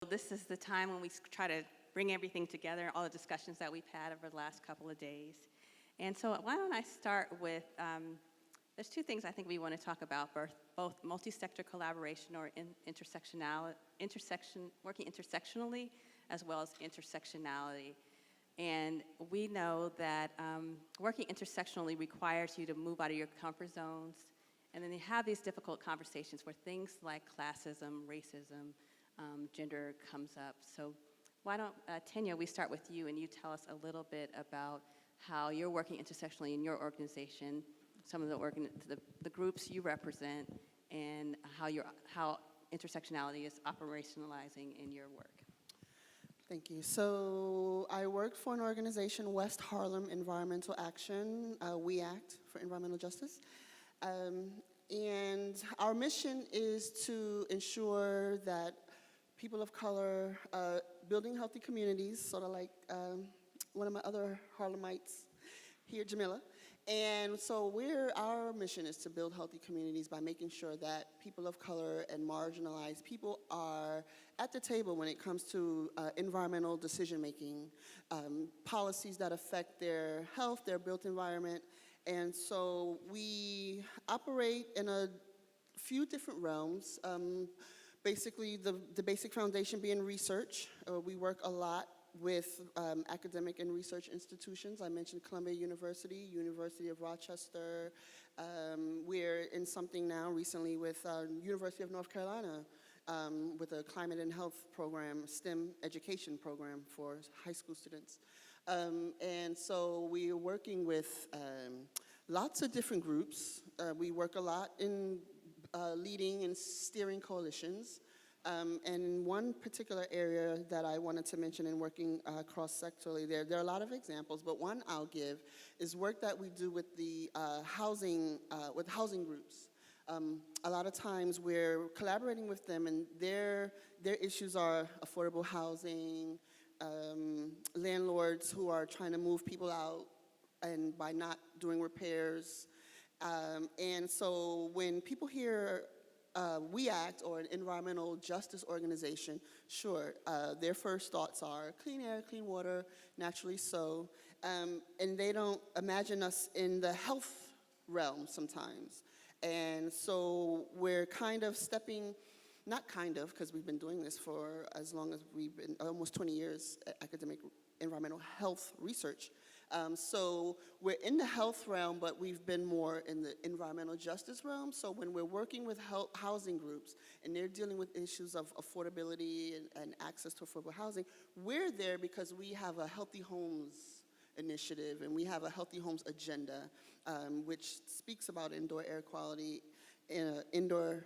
This is the time when we try to bring everything together, all the discussions that we've had over the last couple of days. And so why don't I start with, there's two things I think we want to talk about, both multi-sector collaboration or working intersectionally, as well as intersectionality. And we know that working intersectionally requires you to move out of your comfort zones, and then you have these difficult conversations where things like classism, racism, gender comes up. So why don't, Tenya, we start with you, and you tell us a little bit about how you're working intersectionally in your organization, some of the groups you represent, and how intersectionality is operationalizing in your work. Thank you. So I work for an organization, West Harlem Environmental Action, We Act for Environmental Justice. And our mission is to ensure that people of color building healthy communities, sort of like one of my other Harlemites here, Jamila. And so our mission is to build healthy communities by making sure that people of color and marginalized people are at the table when it comes to environmental decision-making, policies that affect their health, their built environment. And so we operate in a few different realms. Basically, the basic foundation being research. We work a lot with academic and research institutions. I mentioned Columbia University, University of Rochester. We're in something now recently with University of North Carolina with a climate and health program, STEM education program for high school students. And so we're working with lots of different groups. We work a lot in leading and steering coalitions. And one particular area that I wanted to mention in working cross-sectorally, there are a lot of examples, but one I'll give is work that we do with the housing groups. A lot of times we're collaborating with them, and their issues are affordable housing, landlords who are trying to move people out and by not doing repairs. And so when people hear We Act or an environmental justice organization, sure, their first thoughts are clean air, clean water, naturally so, and they don't imagine us in the health realm sometimes. And so we're kind of not kind of, because we've been doing this for as long as we've been, almost 20 years, academic environmental health research. So we're in the health realm, but we've been more in the environmental justice realm. So when we're working with housing groups and they're dealing with issues of affordability and access to affordable housing, we're there because we have a Healthy Homes initiative and we have a Healthy Homes agenda, which speaks about indoor air quality, indoor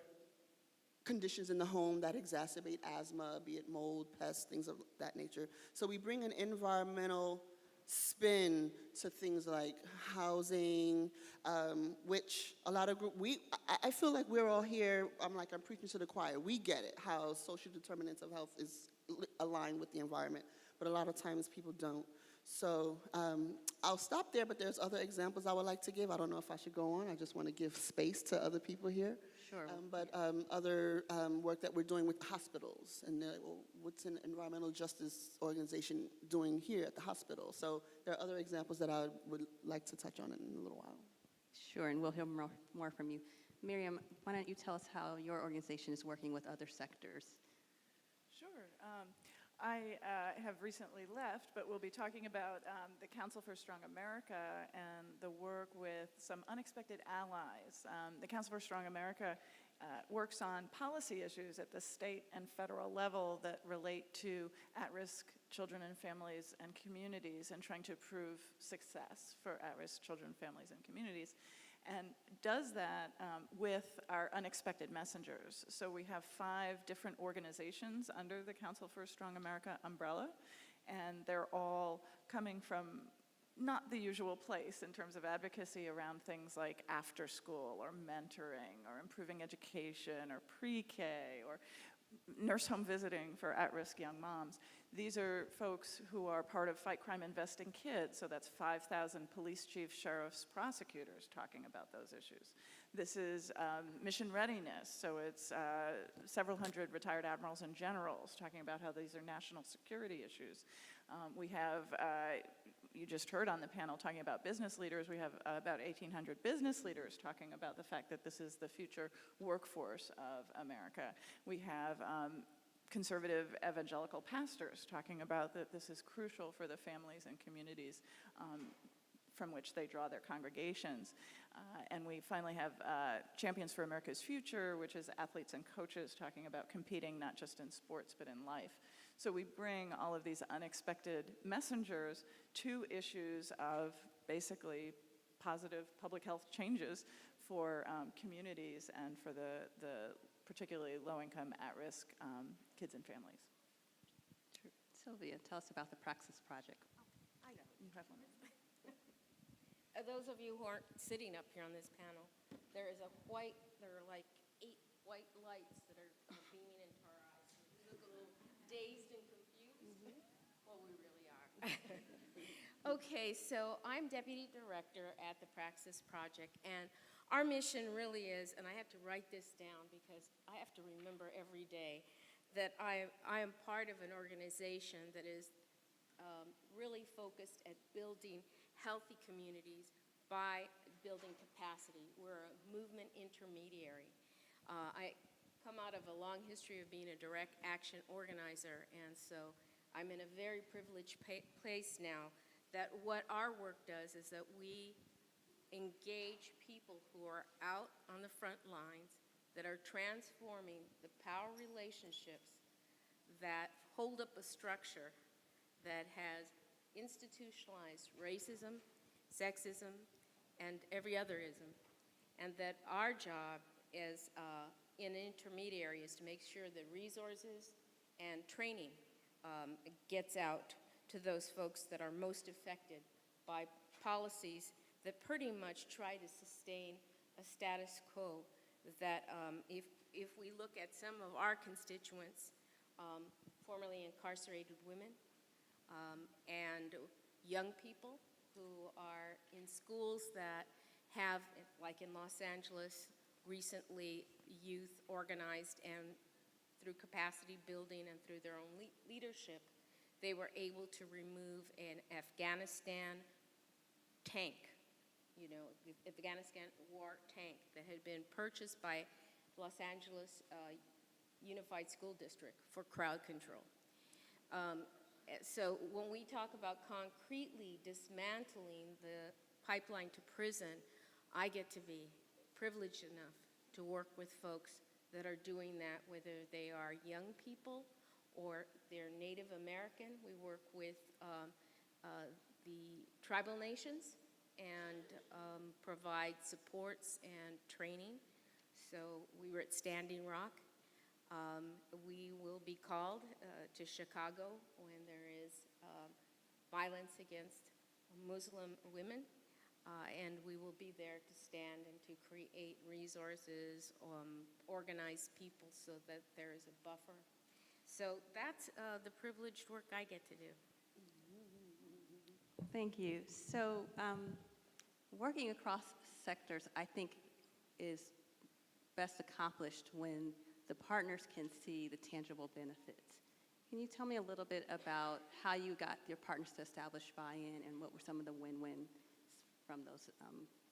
conditions in the home that exacerbate asthma, be it mold, pests, things of that nature. So we bring an environmental spin to things like housing, which a lot of I feel like we're all here, I'm preaching to the choir. We get it, how social determinants of health is aligned with the environment, but a lot of times people don't. So I'll stop there, but there's other examples I would like to give. I don't know if I should go on. I just want to give space to other people here. Sure. But other work that we're doing with hospitals, and what's an environmental justice organization doing here at the hospital? So there are other examples that I would like to touch on in a little while. Sure, and we'll hear more from you. Miriam, why don't you tell us how your organization is working with other sectors? Sure. I have recently left, but we'll be talking about the Council for Strong America and the work with some unexpected allies. The Council for Strong America works on policy issues at the state and federal level that relate to at-risk children and families and communities, and trying to improve success for at-risk children, families, and communities, and does that with our unexpected messengers. So we have 5 different organizations under the Council for Strong America umbrella, and they're all coming from not the usual place in terms of advocacy around things like after school or mentoring or improving education or pre-K or nurse home visiting for at-risk young moms. These are folks who are part of Fight Crime Invest in Kids, so that's 5,000 police chiefs, sheriffs, prosecutors talking about those issues. This is mission readiness, so it's several hundred retired admirals and generals talking about how these are national security issues. We have, you just heard on the panel talking about business leaders, we have about 1,800 business leaders talking about the fact that this is the future workforce of America. We have conservative evangelical pastors talking about that this is crucial for the families and communities from which they draw their congregations. And we finally have Champions for America's Future, which is athletes and coaches talking about competing not just in sports but in life. So we bring all of these unexpected messengers to issues of basically positive public health changes for communities and for the particularly low-income, at-risk kids and families. Sylvia, tell us about the Praxis project. I know, you have one. Those of you who aren't sitting up here on this panel, there are like 8 white lights that are beaming into our eyes. We look a little dazed and confused. Well, we really are. Okay, so I'm Deputy Director at the Praxis Project, and our mission really is, and I have to write this down because I have to remember every day, that I am part of an organization that is really focused at building healthy communities by building capacity. We're a movement intermediary. I come out of a long history of being a direct action organizer, and so I'm in a very privileged place now that what our work does is that we engage people who are out on the front lines that are transforming the power relationships that hold up a structure that has institutionalized racism, sexism, and every other ism, and that our job as an intermediary is to make sure that resources and training gets out to those folks that are most affected by policies that pretty much try to sustain a status quo that if we look at some of our constituents, formerly incarcerated women, and young people who are in schools that have, like in Los Angeles, recently youth organized and through capacity building and through their own leadership, they were able to remove an Afghanistan tank, the Afghanistan war tank that had been purchased by Los Angeles Unified School District for crowd control. So when we talk about concretely dismantling the pipeline to prison, I get to be privileged enough to work with folks that are doing that, whether they are young people or they're Native American. We work with the tribal nations and provide supports and training. So we were at Standing Rock. We will be called to Chicago when there is violence against Muslim women, and we will be there to stand and to create resources, organize people so that there is a buffer. So that's the privileged work I get to do. Thank you. So working across sectors, I think, is best accomplished when the partners can see the tangible benefits. Can you tell me a little bit about how you got your partners to establish buy-in and what were some of the win-wins from those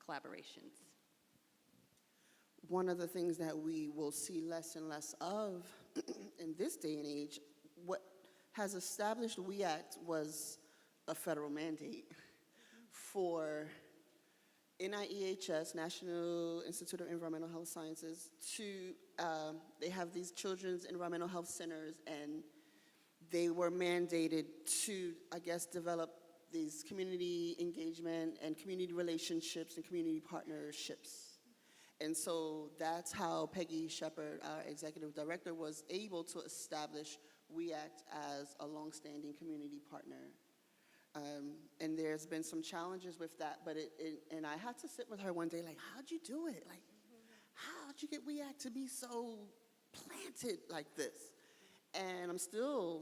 collaborations? One of the things that we will see less and less of in this day and age, what has established We Act was a federal mandate for NIEHS, National Institute of Environmental Health Sciences, they have these children's environmental health centers, and they were mandated to, I guess, develop these community engagement and community relationships and community partnerships. And so that's how Peggy Shepard, our executive director, was able to establish We Act as a longstanding community partner. And there's been some challenges with that, but and I had to sit with her one day, like, how'd you do it? Like, how'd you get We Act to be so planted like this? And I'm still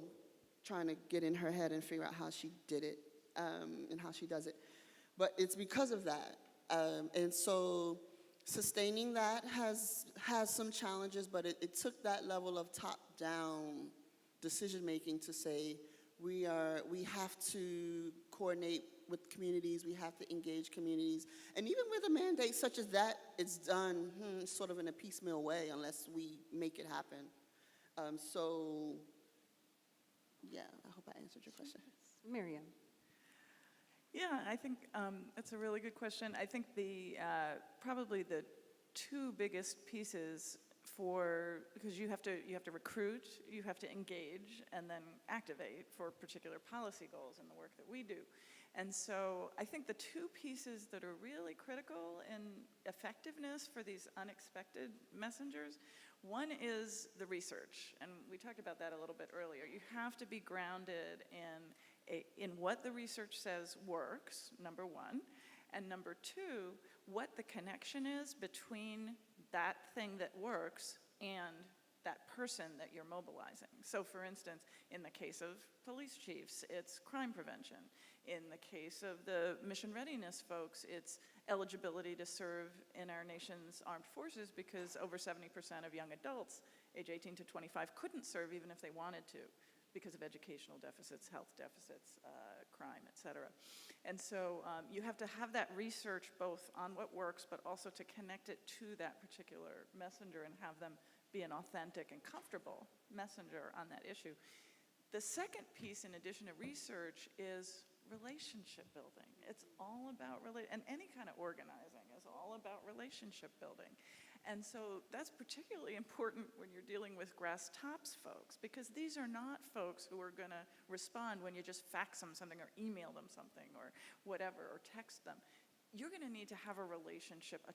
trying to get in her head and figure out how she did it and how she does it. But it's because of that. And so sustaining that has some challenges, but it took that level of top-down decision-making to say, we have to coordinate with communities, we have to engage communities. And even with a mandate such as that, it's done sort of in a piecemeal way unless we make it happen. So, yeah, I hope I answered your question. Miriam. Yeah, I think that's a really good question. I think probably the two biggest pieces because you have to recruit, you have to engage, and then activate for particular policy goals in the work that we do. And so I think the two pieces that are really critical in effectiveness for these unexpected messengers, one is the research, and we talked about that a little bit earlier. You have to be grounded in what the research says works, number one, and number two, what the connection is between that thing that works and that person that you're mobilizing. So for instance, in the case of police chiefs, it's crime prevention. In the case of the mission readiness folks, it's eligibility to serve in our nation's armed forces, because over 70% of young adults age 18 to 25 couldn't serve even if they wanted to, because of educational deficits, health deficits, crime, et cetera. And so you have to have that research both on what works, but also to connect it to that particular messenger and have them be an authentic and comfortable messenger on that issue. The second piece, in addition to research, is relationship building. It's all about, and any kind of organizing is all about relationship building. And so that's particularly important when you're dealing with grass tops folks, because these are not folks who are going to respond when you just fax them something or email them something or whatever, or text them. You're going to need to have a relationship,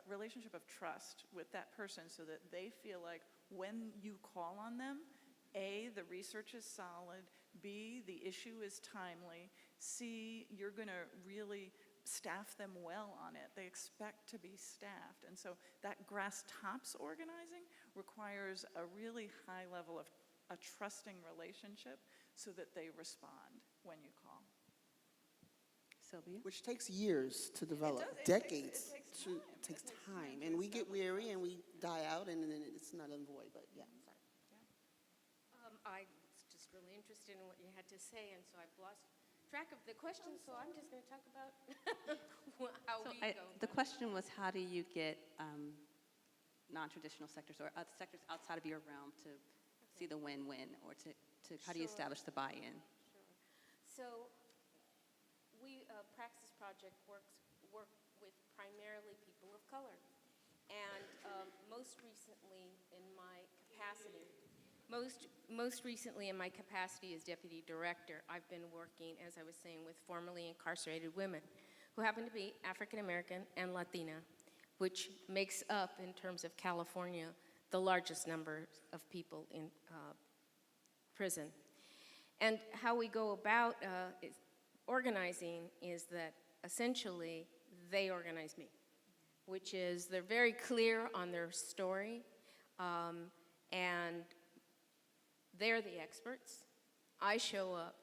relationship of trust with that person, so that they feel like when you call on them, A, the research is solid, B, the issue is timely, C, you're going to really staff them well on it. They expect to be staffed. And so that grass tops organizing requires a really high level of a trusting relationship so that they respond when you call. Sylvia? Which takes years to develop, It decades. takes time. And we get weary and we die out, and then it's not a void, but yeah, sorry. I was just really interested in what you had to say, and so I've lost track of the question, so I'm just going to talk about how we go. The question was, how do you get non-traditional sectors or other sectors outside of your realm to see the win-win, or to how do you establish the buy-in? Sure. So we, Praxis Project, work with primarily people of color. And most recently in my capacity as deputy director, I've been working, as I was saying, with formerly incarcerated women who happen to be African American and Latina, which makes up, in terms of California, the largest number of people in prison. And how we go about organizing is that essentially they organize me, which is they're very clear on their story, and they're the experts. I show up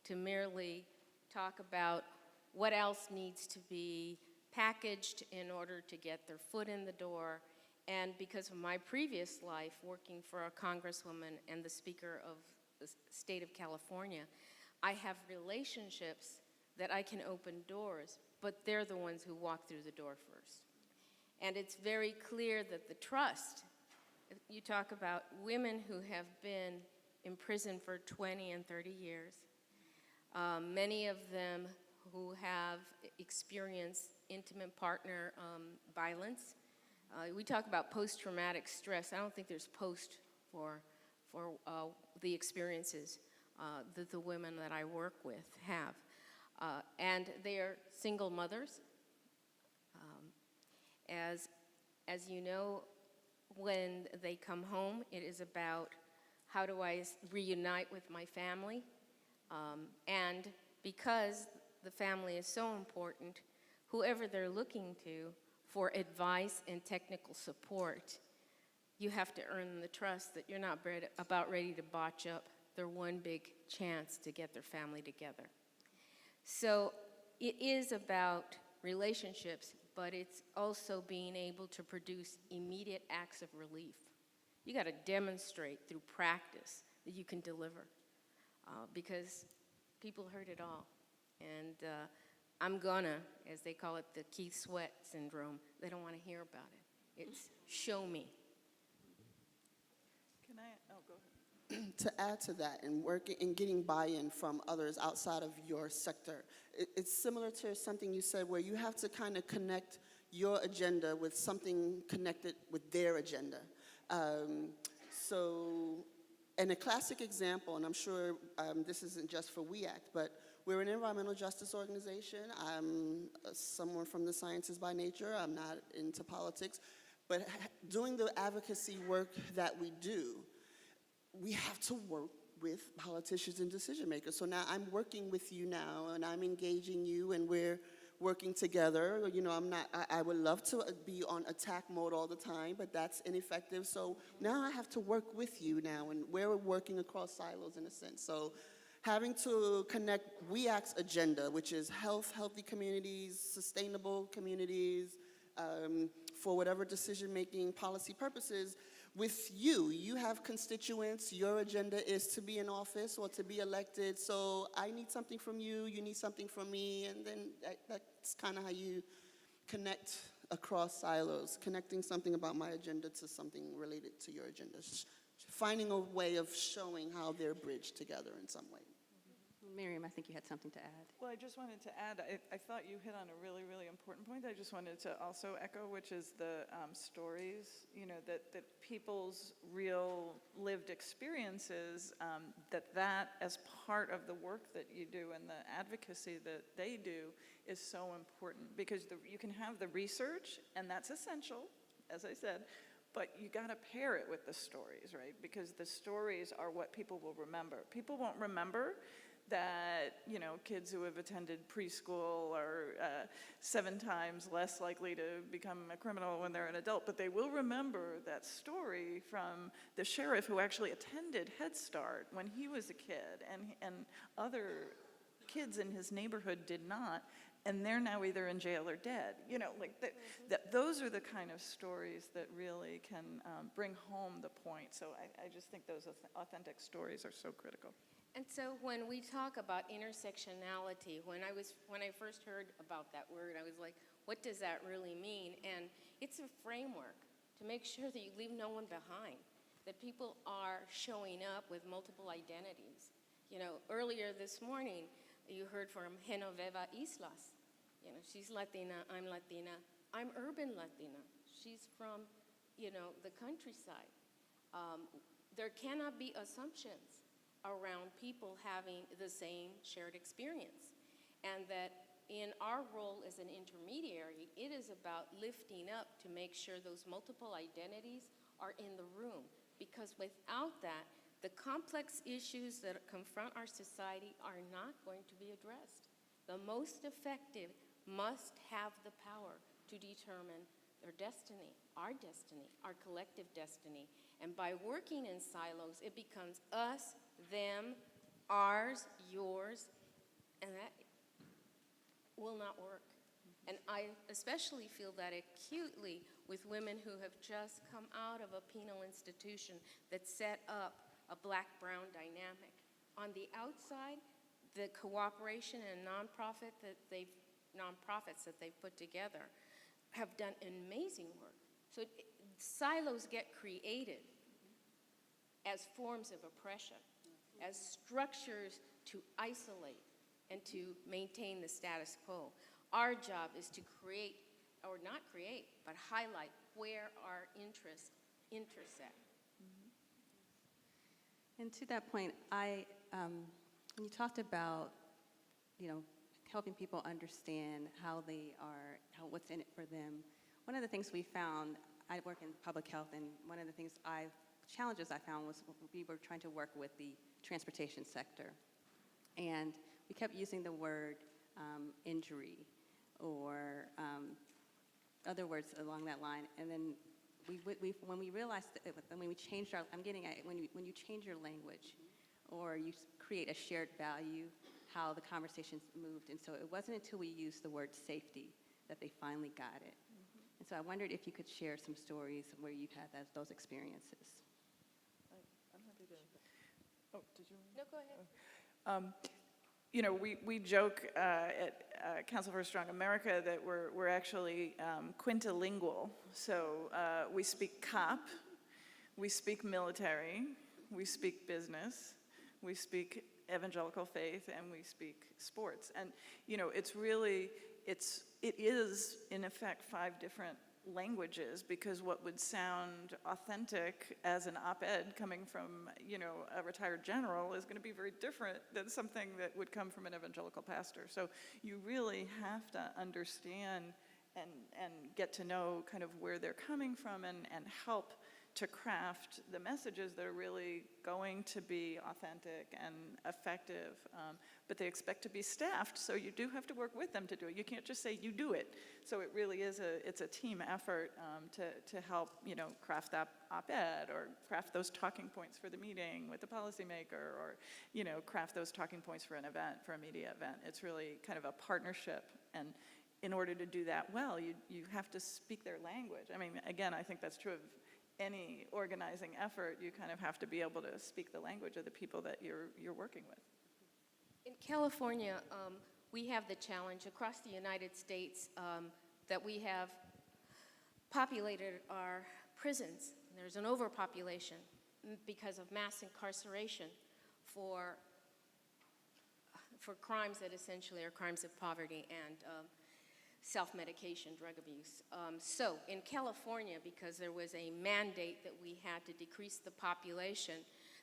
to merely talk about what else needs to be packaged in order to get their foot in the door. And because of my previous life working for a congresswoman and the Speaker of the state of California, I have relationships that I can open doors, but they're the ones who walk through the door first. And it's very clear that the trust, you talk about women who have been in prison for 20 and 30 years, many of them who have experienced intimate partner violence. We talk about post-traumatic stress. I don't think there's post for the experiences that the women that I work with have. And they are single mothers. As you know, when they come home, it is about how do I reunite with my family? And because the family is so important, whoever they're looking to for advice and technical support, you have to earn the trust that you're not about ready to botch up their one big chance to get their family together. So it is about relationships, but it's also being able to produce immediate acts of relief. You got to demonstrate through practice that you can deliver, because people heard it all. And I'm gonna, as they call it, the Keith Sweat syndrome. They don't want to hear about it. It's show me. Can I, oh, go ahead. To add to that, and working and getting buy-in from others outside of your sector, it's similar to something you said where you have to kind of connect your agenda with something connected with their agenda. And a classic example, and I'm sure this isn't just for We Act, but we're an environmental justice organization. I'm someone from the sciences by nature. I'm not into politics. But doing the advocacy work that we do, we have to work with politicians and decision makers. So now I'm working with you now, and I'm engaging you, and we're working together. You know, I would love to be on attack mode all the time, but that's ineffective. So now I have to work with you now, and we're working across silos in a sense. So having to connect We Act's agenda, which is healthy communities, sustainable communities, for whatever decision-making policy purposes, with you. You have constituents, your agenda is to be in office or to be elected, so I need something from you, you need something from me, and then that's kind of how you connect across silos, connecting something about my agenda to something related to your agenda. Finding a way of showing how they're bridged together in some way. Miriam, I think you had something to add. Well, I just wanted to add, I thought you hit on a really, really important point I just wanted to also echo, which is the stories, you know, that people's real lived experiences, that as part of the work that you do and the advocacy that they do is so important, because you can have the research, and that's essential, as I said, but you got to pair it with the stories, right? Because the stories are what people will remember. People won't remember that, you know, kids who have attended preschool are 7 times less likely to become a criminal when they're an adult, but they will remember that story from the sheriff who actually attended Head Start when he was a kid, and other kids in his neighborhood did not, and they're now either in jail or dead. You know, like those are the kind of stories that really can bring home the point. So I just think those authentic stories are so critical. And so when we talk about intersectionality, when I first heard about that word, I was like, what does that really mean? And it's a framework to make sure that you leave no one behind, that people are showing up with multiple identities. You know, earlier this morning, you heard from Genoveva Islas. You know, she's Latina, I'm Latina. I'm urban Latina. She's from, you know, the countryside. There cannot be assumptions around people having the same shared experience. And that in our role as an intermediary, it is about lifting up to make sure those multiple identities are in the room. Because without that, the complex issues that confront our society are not going to be addressed. The most effective must have the power to determine their destiny, our collective destiny. And by working in silos, it becomes us, them, ours, yours, and that will not work. And I especially feel that acutely with women who have just come out of a penal institution that set up a black-brown dynamic. On the outside, the cooperation and nonprofits that they've put together have done amazing work. So silos get created as forms of oppression, as structures to isolate and to maintain the status quo. Our job is to create, or not create, but highlight where our interests intersect. And to that point, when you talked about, you know, helping people understand what's in it for them, one of the things we found, I work in public health, and one of the challenges I found was we were trying to work with the transportation sector. And we kept using the word injury or other words along that line. And then when we realized that when we changed when you change your language, or you create a shared value, how the conversations moved. And so it wasn't until we used the word safety that they finally got it. And so I wondered if you could share some stories where you've had those experiences. I'm happy to. Oh, did you? No, go ahead. You know, we joke at Council for a Strong America that we're actually quintilingual. So we speak cop, we speak military, we speak business, we speak evangelical faith, and we speak sports. And you know, it's really, it is in effect 5 different languages, because what would sound authentic as an op-ed coming from, you know, a retired general is going to be very different than something that would come from an evangelical pastor. So you really have to understand and get to know kind of where they're coming from and help to craft the messages that are really going to be authentic and effective. But they expect to be staffed, so you do have to work with them to do it. You can't just say, you do it. So it really is it's a team effort to help, you know, craft that op-ed or craft those talking points for the meeting with the policymaker, or, you know, craft those talking points for an event, for a media event. It's really kind of a partnership, and in order to do that well, you have to speak their language. I mean, again, I think that's true of any organizing effort. You kind of have to be able to speak the language of the people that you're working with. In California, we have the challenge across the United States that we have populated our prisons. There's an overpopulation because of mass incarceration for crimes that essentially are crimes of poverty and self-medication, drug abuse. So in California, because there was a mandate that we had to decrease the population,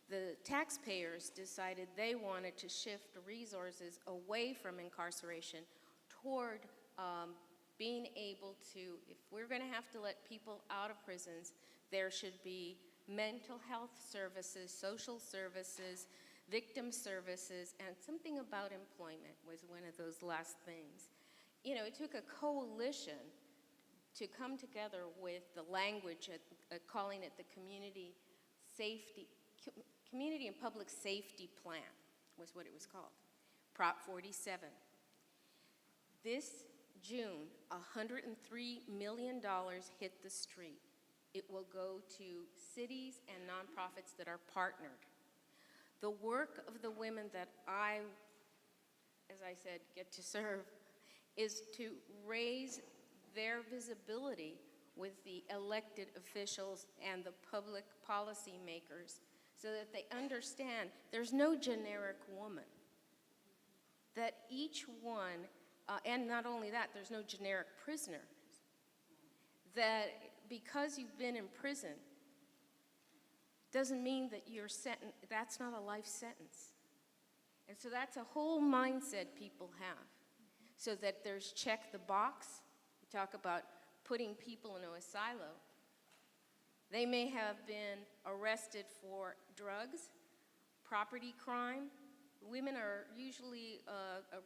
the taxpayers decided they wanted to shift resources away from incarceration toward being able to, if we're going to have to let people out of prisons, there should be mental health services, social services, victim services, and something about employment was one of those last things. You know, it took a coalition to come together with the language, calling it the Community and Public Safety Plan was what it was called, Prop 47. This June, $103 million hit the street. It will go to cities and nonprofits that are partnered. The work of the women that I, as I said, get to serve is to raise their visibility with the elected officials and the public policy makers so that they understand there's no generic woman. That each one, and not only that, there's no generic prisoner. That because you've been in prison doesn't mean that you're sentenced, that's not a life sentence. And so that's a whole mindset people have. So that there's check the box. We talk about putting people in a silo. They may have been arrested for drugs, property crime. Women are usually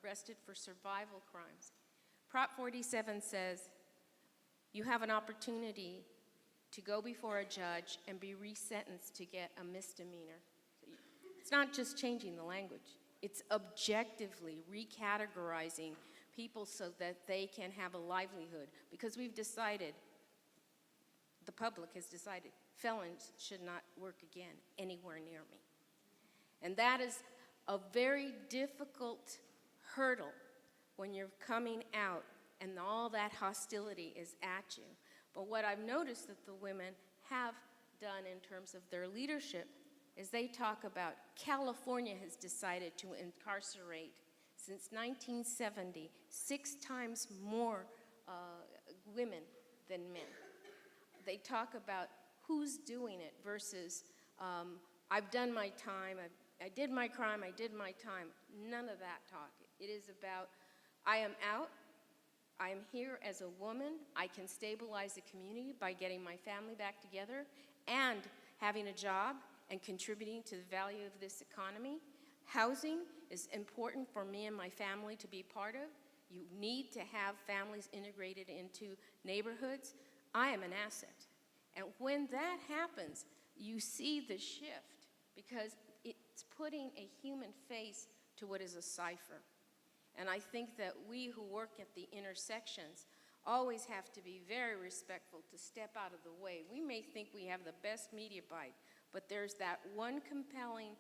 arrested for survival crimes. Prop 47 says you have an opportunity to go before a judge and be resentenced to get a misdemeanor. It's not just changing the language. It's objectively recategorizing people so that they can have a livelihood. Because we've decided, the public has decided, felons should not work again anywhere near me. And that is a very difficult hurdle when you're coming out and all that hostility is at you. But what I've noticed that the women have done in terms of their leadership is they talk about California has decided to incarcerate since 1970, 6 times more women than men. They talk about who's doing it versus I've done my time, I did my crime, I did my time. None of that talk. It is about I am out, I am here as a woman, I can stabilize the community by getting my family back together and having a job and contributing to the value of this economy. Housing is important for me and my family to be part of. You need to have families integrated into neighborhoods. I am an asset. And when that happens, you see the shift because it's putting a human face to what is a cipher. And I think that we who work at the intersections always have to be very respectful to step out of the way. We may think we have the best media bite, but there's that one compelling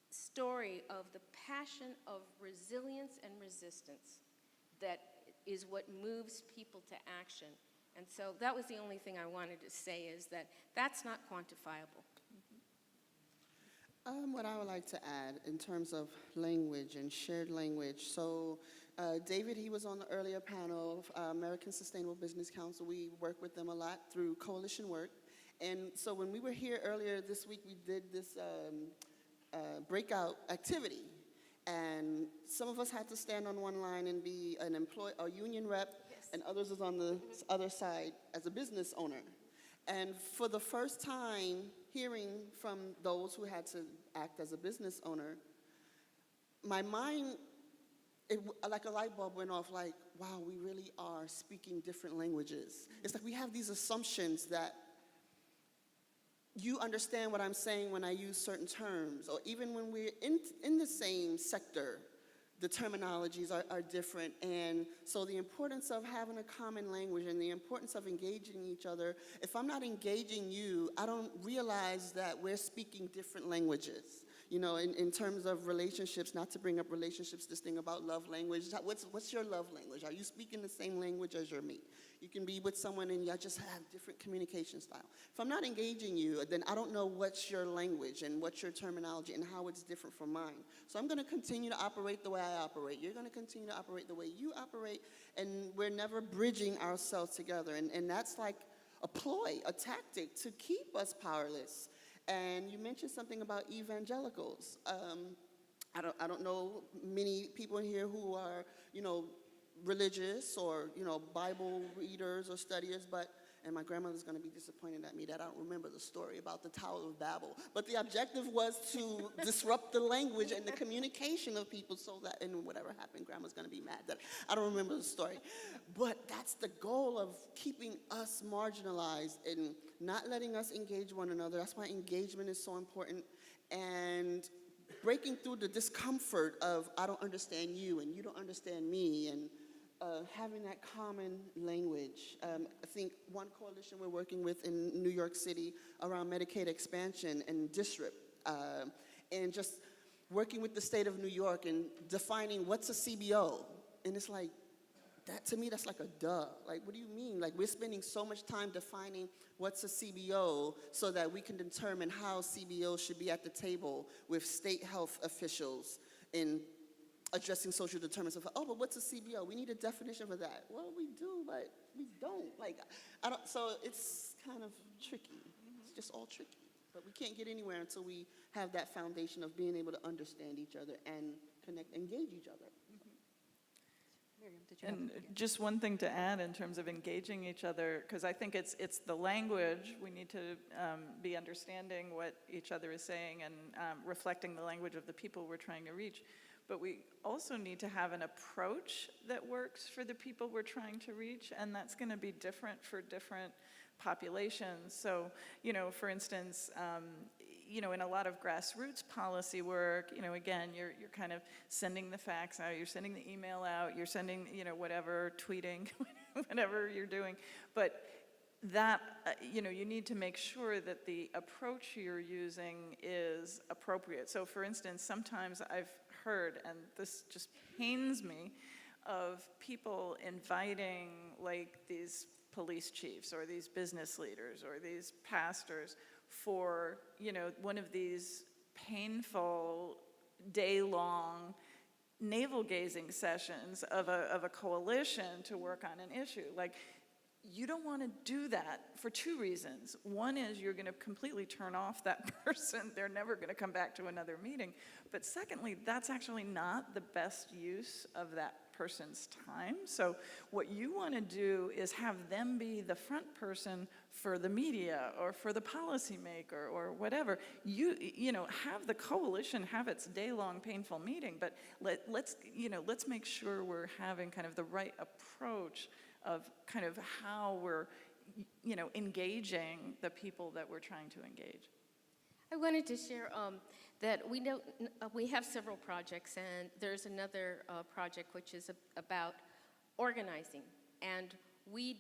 story of the passion of resilience and resistance that is what moves people to action. And so that was the only thing I wanted to say, is that that's not quantifiable. What I would like to add in terms of language and shared language. So David, he was on the earlier panel of American Sustainable Business Council. We work with them a lot through coalition work. And so when we were here earlier this week, we did this breakout activity. And some of us had to stand on one line and be an employee or union rep, yes, and others was on the other side as a business owner. And for the first time, hearing from those who had to act as a business owner, my mind, like a light bulb went off, like, wow, we really are speaking different languages. It's like we have these assumptions that you understand what I'm saying when I use certain terms, or even when we're in the same sector, the terminologies are different. And so the importance of having a common language and the importance of engaging each other, if I'm not engaging you, I don't realize that we're speaking different languages. You know, in terms of relationships, not to bring up relationships, this thing about love language, what's your love language? Are you speaking the same language as your mate? You can be with someone and you just have different communication style. If I'm not engaging you, then I don't know what's your language and what's your terminology and how it's different from mine. So I'm gonna continue to operate the way I operate. You're gonna continue to operate the way you operate, and we're never bridging ourselves together. And that's like a ploy, a tactic to keep us powerless. And you mentioned something about evangelicals. I don't know many people in here who are, you know, religious or, you know, Bible readers or studiers, and my grandmother's going to be disappointed at me that I don't remember the story about the Tower of Babel. But the objective was to disrupt the language and the communication of people so that, and whatever happened, grandma's going to be mad that I don't remember the story. But that's the goal of keeping us marginalized and not letting us engage one another. That's why engagement is so important. And breaking through the discomfort of I don't understand you and you don't understand me, and having that common language. I think one coalition we're working with in New York City around Medicaid expansion and DSRIP, and just working with the state of New York and defining what's a CBO. And it's like, that to me, that's like a duh. Like, what do you mean? Like, we're spending so much time defining what's a CBO so that we can determine how CBOs should be at the table with state health officials in addressing social determinants of, oh, but what's a CBO? We need a definition for that. Well, we do, but we don't. Like, I don't, so it's kind of tricky. It's just all tricky. But we can't get anywhere until we have that foundation of being able to understand each other and connect, engage each other. Miriam, did you And have? just one thing to add in terms of engaging each other, because I think it's the language. We need to be understanding what each other is saying and reflecting the language of the people we're trying to reach. But we also need to have an approach that works for the people we're trying to reach, and that's going to be different for different populations. So, you know, for instance, you know, in a lot of grassroots policy work, you know, again, you're kind of sending the fax out, you're sending the email out, you're sending, you know, whatever, tweeting, whatever you're doing. But that, you know, you need to make sure that the approach you're using is appropriate. So for instance, sometimes I've heard, and this just pains me, of people inviting like these police chiefs or these business leaders or these pastors for, you know, one of these painful day-long navel-gazing sessions of a coalition to work on an issue. Like, you don't want to do that for two reasons. One is you're going to completely turn off that person. They're never going to come back to another meeting. But secondly, that's actually not the best use of that person's time. So what you want to do is have them be the front person for the media or for the policymaker or whatever. You know, have the coalition have its day-long painful meeting, but let's make sure we're having kind of the right approach of kind of how we're, you know, engaging the people that we're trying to engage. I wanted to share, that we have several projects, and there's another project which is about organizing. And we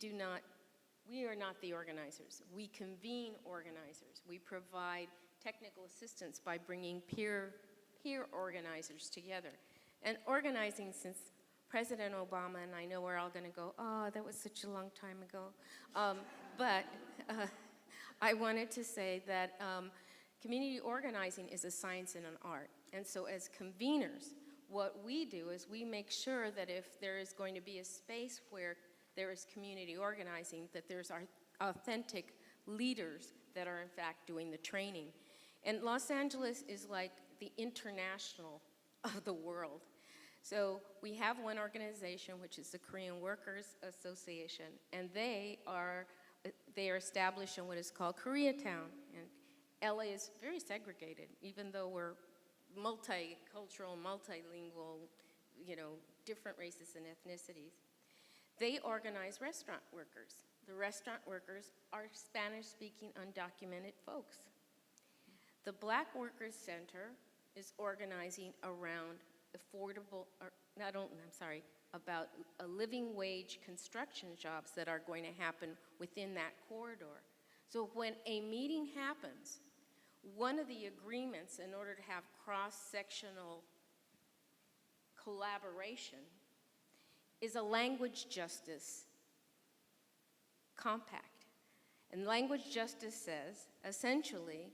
are not the organizers. We convene organizers. We provide technical assistance by bringing peer organizers together. And organizing, since President Obama, and I know we're all going to go, oh, that was such a long time ago. But I wanted to say that community organizing is a science and an art. And so as conveners, what we do is we make sure that if there is going to be a space where there is community organizing, that there's our authentic leaders that are in fact doing the training. And Los Angeles is like the international of the world. So we have one organization, which is the Korean Workers Association, and they are established in what is called Koreatown. And LA is very segregated, even though we're multicultural, multilingual, different races and ethnicities. They organize restaurant workers. The restaurant workers are Spanish-speaking, undocumented folks. The Black Workers Center is organizing around about a living wage construction jobs that are going to happen within that corridor. So when a meeting happens, one of the agreements in order to have cross-sectional collaboration is a language justice compact. And language justice says, essentially,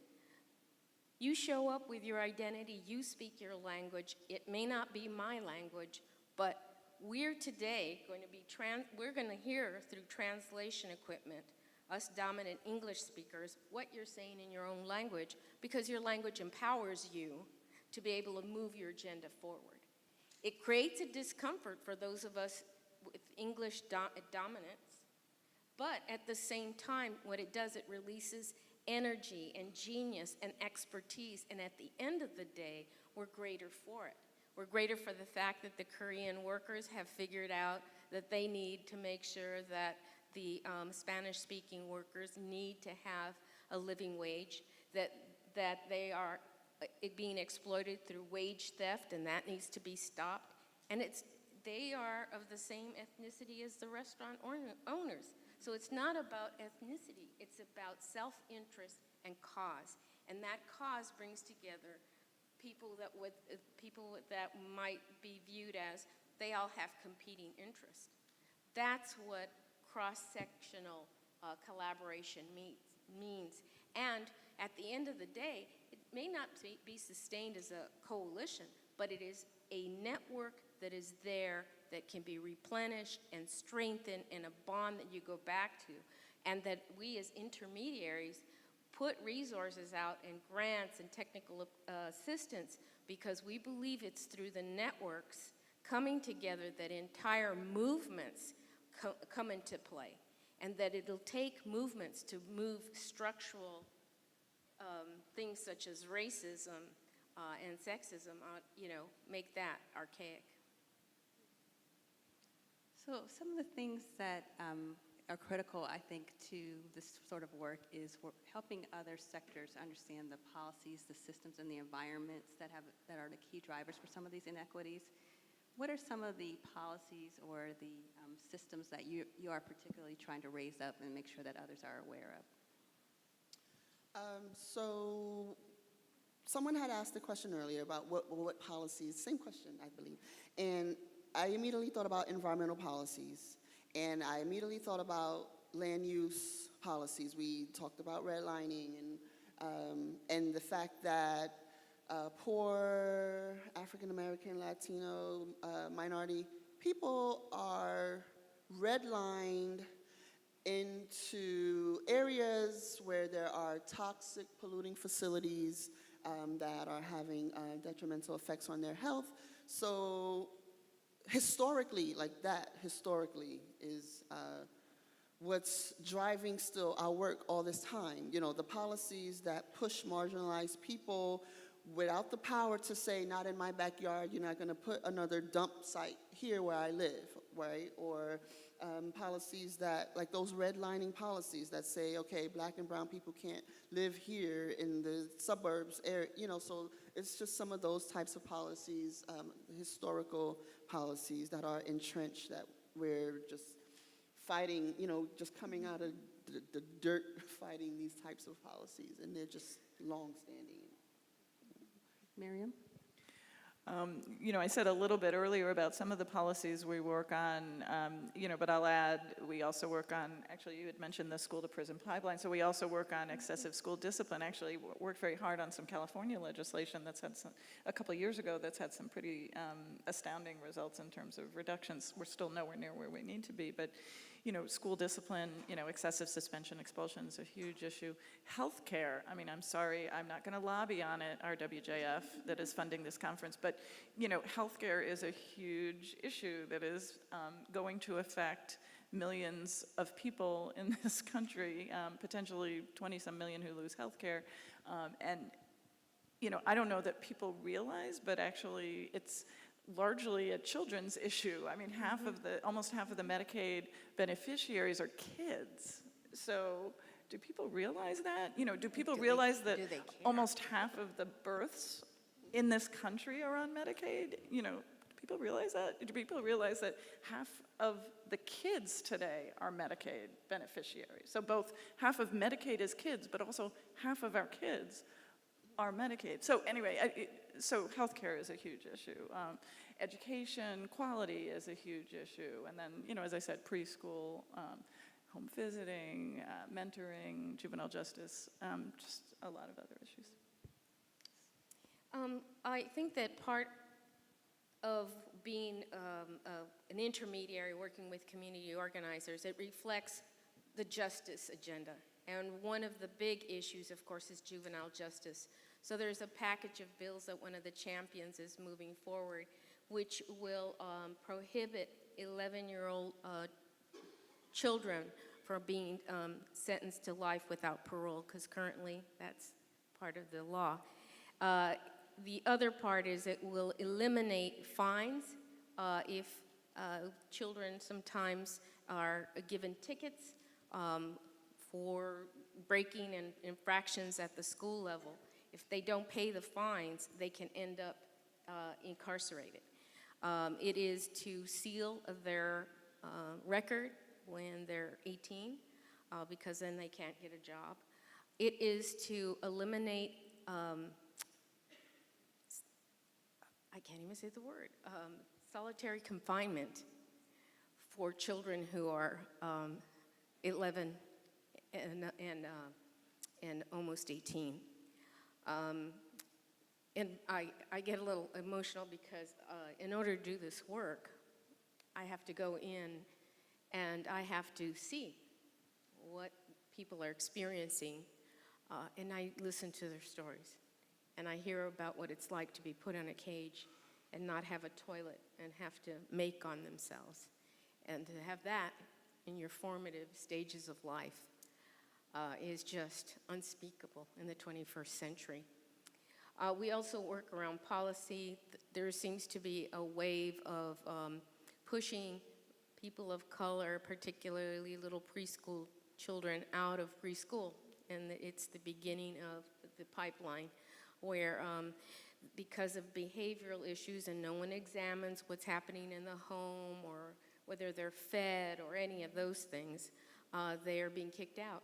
you show up with your identity, you speak your language. It may not be my language, but we're today going to be, we're going to hear through translation equipment, us dominant English speakers, what you're saying in your own language, because your language empowers you to be able to move your agenda forward. It creates a discomfort for those of us with English dominance, but at the same time, what it does, it releases energy and genius and expertise, and at the end of the day, we're greater for it. We're greater for the fact that the Korean workers have figured out that they need to make sure that the Spanish-speaking workers need to have a living wage, that they are being exploited through wage theft, and that needs to be stopped. And they are of the same ethnicity as the restaurant owners. So it's not about ethnicity, it's about self-interest and cause. And that cause brings together people that might be viewed as they all have competing interests. That's what cross-sectional collaboration means. And at the end of the day, it may not be sustained as a coalition, but it is a network that is there that can be replenished and strengthened in a bond that you go back to, and that we as intermediaries put resources out in grants and technical assistance, because we believe it's through the networks coming together that entire movements come into play, and that it'll take movements to move structural things such as racism and sexism, make that archaic. So some of the things that are critical, I think, to this sort of work is helping other sectors understand the policies, the systems, and the environments that are the key drivers for some of these inequities. What are some of the policies or the systems that you are particularly trying to raise up and make sure that others are aware of? So someone had asked a question earlier about what policies, same question, I believe. And I immediately thought about environmental policies, and I immediately thought about land use policies. We talked about redlining and the fact that poor African American, Latino, minority people are redlined into areas where there are toxic polluting facilities that are having detrimental effects on their health. So historically, is what's driving still our work all this time. The policies that push marginalized people without the power to say, not in my backyard, you're not going to put another dump site here where I live, right? Or policies that, like those redlining policies that say, okay, black and brown people can't live here in the suburbs area, so it's just some of those types of policies, historical policies that are entrenched that we're just fighting, just coming out of the dirt fighting these types of policies, and they're just long-standing. Miriam? I said a little bit earlier about some of the policies we work on, but I'll add, we also work on, actually you had mentioned the school to prison pipeline, so we also work on excessive school discipline. Actually worked very hard on some California legislation that's had a couple of years ago that's had some pretty astounding results in terms of reductions. We're still nowhere near where we need to be, but school discipline, excessive suspension, expulsion is a huge issue. Healthcare, I'm sorry, I'm not going to lobby on it, our WJF that is funding this conference, but healthcare is a huge issue that is going to affect millions of people in this country, potentially 20-some million who lose healthcare, and I don't know that people realize, but actually it's largely a children's issue. Almost half of the Medicaid beneficiaries are kids. So do people realize that? Do people realize that almost half of the births in this country are on Medicaid? Do people realize that? Do people realize that half of the kids today are Medicaid beneficiaries? So both half of Medicaid is kids, but also half of our kids are Medicaid. So anyway, so healthcare is a huge issue. Education, quality is a huge issue. And then, as I said, preschool, home visiting, mentoring, juvenile justice, just a lot of other issues. I think that part of being an intermediary working with community organizers, it reflects the justice agenda. And one of the big issues, of course, is juvenile justice. So there's a package of bills that one of the champions is moving forward, which will prohibit 11-year-old children from being sentenced to life without parole, because currently that's part of the law. The other part is it will eliminate fines if children sometimes are given tickets for breaking and infractions at the school level. If they don't pay the fines, they can end up incarcerated. It is to seal their record when they're 18, because then they can't get a job. It is to eliminate, I can't even say the word, solitary confinement for children who are 11 and almost 18. And I get a little emotional because in order to do this work, I have to go in and I have to see what people are experiencing, and I listen to their stories. And I hear about what it's like to be put in a cage and not have a toilet and have to make on themselves. And to have that in your formative stages of life is just unspeakable in the 21st century. We also work around policy. There seems to be a wave of pushing people of color, particularly little preschool children, out of preschool. And it's the beginning of the pipeline where because of behavioral issues and no one examines what's happening in the home or whether they're fed or any of those things, they are being kicked out.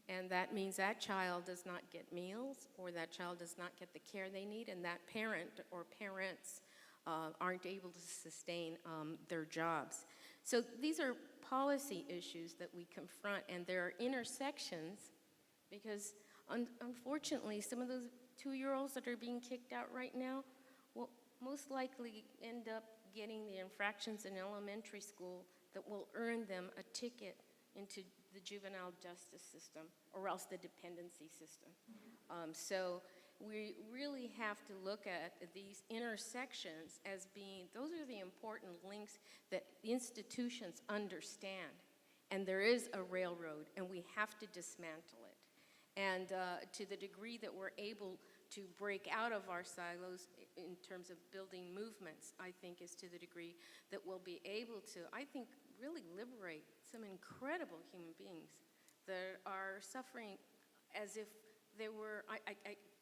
And that means that child does not get meals, or that child does not get the care they need, and that parent or parents aren't able to sustain their jobs. So these are policy issues that we confront, and there are intersections because unfortunately some of those 2-year-olds that are being kicked out right now will most likely end up getting the infractions in elementary school that will earn them a ticket into the juvenile justice system, or else the dependency system. So we really have to look at these intersections as being, those are the important links that institutions understand. And there is a railroad, and we have to dismantle it. And to the degree that we're able to break out of our silos in terms of building movements, I think is to the degree that we'll be able to, I think, really liberate some incredible human beings that are suffering as if they were,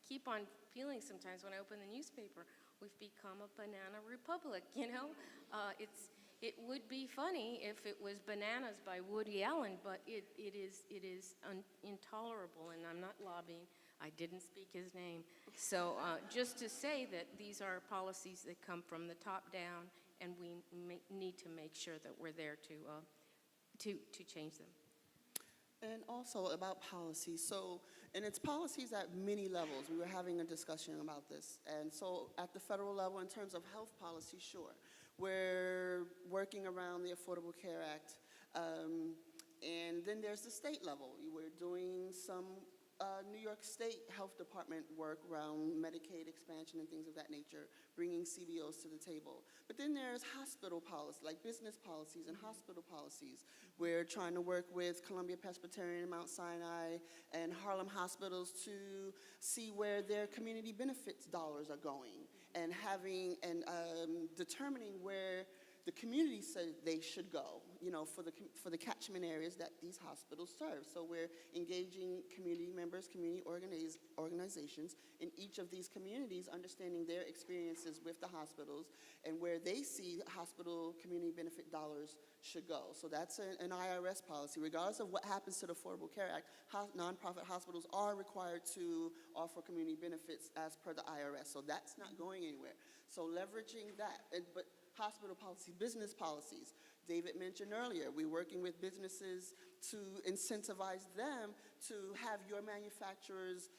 keep on feeling sometimes when I open the newspaper, we've become a banana republic, you know? It would be funny if it was Bananas by Woody Allen, but it is intolerable, and I'm not lobbying. I didn't speak his name. So just to say that these are policies that come from the top down, and we need to make sure that we're there to change them. And also about policy. So, and it's policies at many levels. We were having a discussion about this. And so at the federal level, in terms of health policy, sure. We're working around the Affordable Care Act. And then there's the state level. We're doing some New York State Health Department work around Medicaid expansion and things of that nature, bringing CBOs to the table. But then there's hospital policy, like business policies and hospital policies. We're trying to work with Columbia Presbyterian, Mount Sinai, and Harlem hospitals to see where their community benefits dollars are going, and having and determining where the community said they should go, you know, for the catchment areas that these hospitals serve. So we're engaging community members, community organizations in each of these communities, understanding their experiences with the hospitals and where they see hospital community benefit dollars should go. So that's an IRS policy. Regardless of what happens to the Affordable Care Act, nonprofit hospitals are required to offer community benefits as per the IRS. So that's not going anywhere. So leveraging that, but hospital policy, business policies. David mentioned earlier, we're working with businesses to incentivize them to have your manufacturers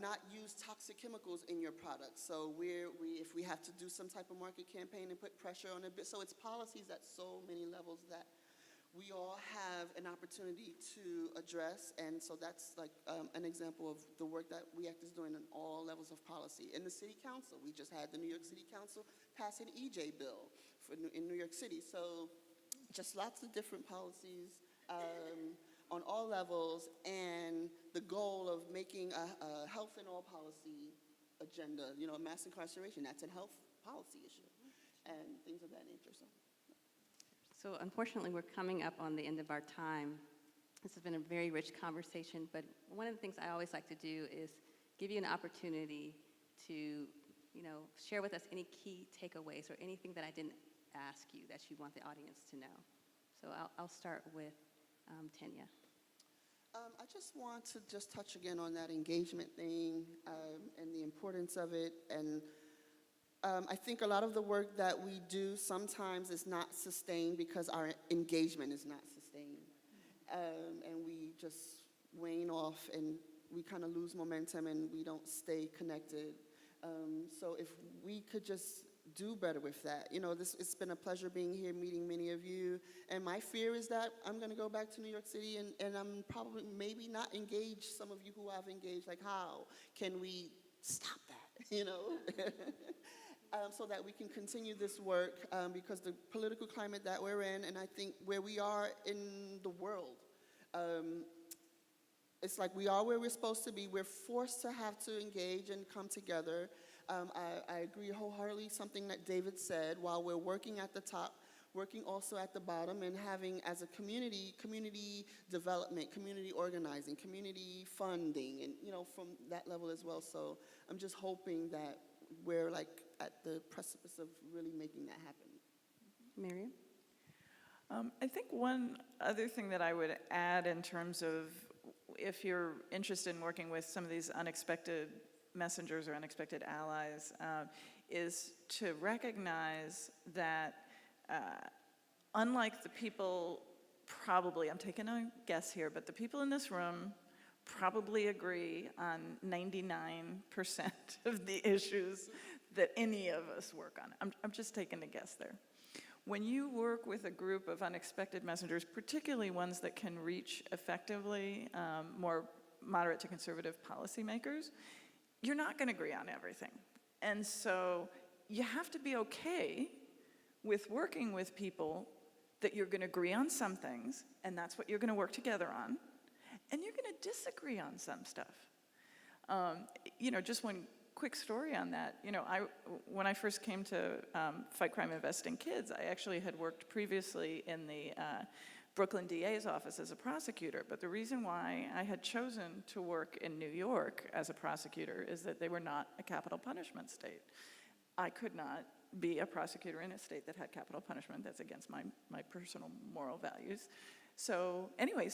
not use toxic chemicals in your products. So if we have to do some type of market campaign and put pressure on it, so it's policies at so many levels that we all have an opportunity to address, and so that's like an example of the work that WEACT is doing on all levels of policy. In the City Council, we just had the New York City Council pass an EJ bill in New York City. So just lots of different policies on all levels, and the goal of making a health and all policy agenda, you know, mass incarceration, that's a health policy issue, and things of that nature. So unfortunately, we're coming up on the end of our time. This has been a very rich conversation, but one of the things I always like to do is give you an opportunity to, you know, share with us any key takeaways or anything that I didn't ask you that you want the audience to know. So I'll start with Tenya. I just want to just touch again on that engagement thing and the importance of it. And I think a lot of the work that we do sometimes is not sustained because our engagement is not sustained. And we just wane off and we kind of lose momentum and we don't stay connected. So if we could just do better with that. You know, it's been a pleasure being here, meeting many of you. And my fear is that I'm going to go back to New York City and I'm probably maybe not engage some of you who I've engaged. Like, how can we stop that, you know? So that we can continue this work because the political climate that we're in, and I think where we are in the world, it's like we are where we're supposed to be. We're forced to have to engage and come together. I agree wholeheartedly something that David said, while we're working at the top, working also at the bottom, and having as a community development, community organizing, community funding, and you know, from that level as well. So I'm just hoping that we're like at the precipice of really making that happen. Miriam? I think one other thing that I would add in terms of if you're interested in working with some of these unexpected messengers or unexpected allies, is to recognize that unlike the people, probably, I'm taking a guess here, but the people in this room probably agree on 99% of the issues that any of us work on. I'm just taking a guess there. When you work with a group of unexpected messengers, particularly ones that can reach effectively more moderate to conservative policymakers, you're not going to agree on everything. And so you have to be okay with working with people that you're going to agree on some things, and that's what you're going to work together on, and you're going to disagree on some stuff. You know, just one quick story on that. You know, when I first came to Fight Crime, Invest in Kids, I actually had worked previously in the Brooklyn DA's office as a prosecutor, but the reason why I had chosen to work in New York as a prosecutor is that they were not a capital punishment state. I could not be a prosecutor in a state that had capital punishment. That's against my personal moral values. So anyway,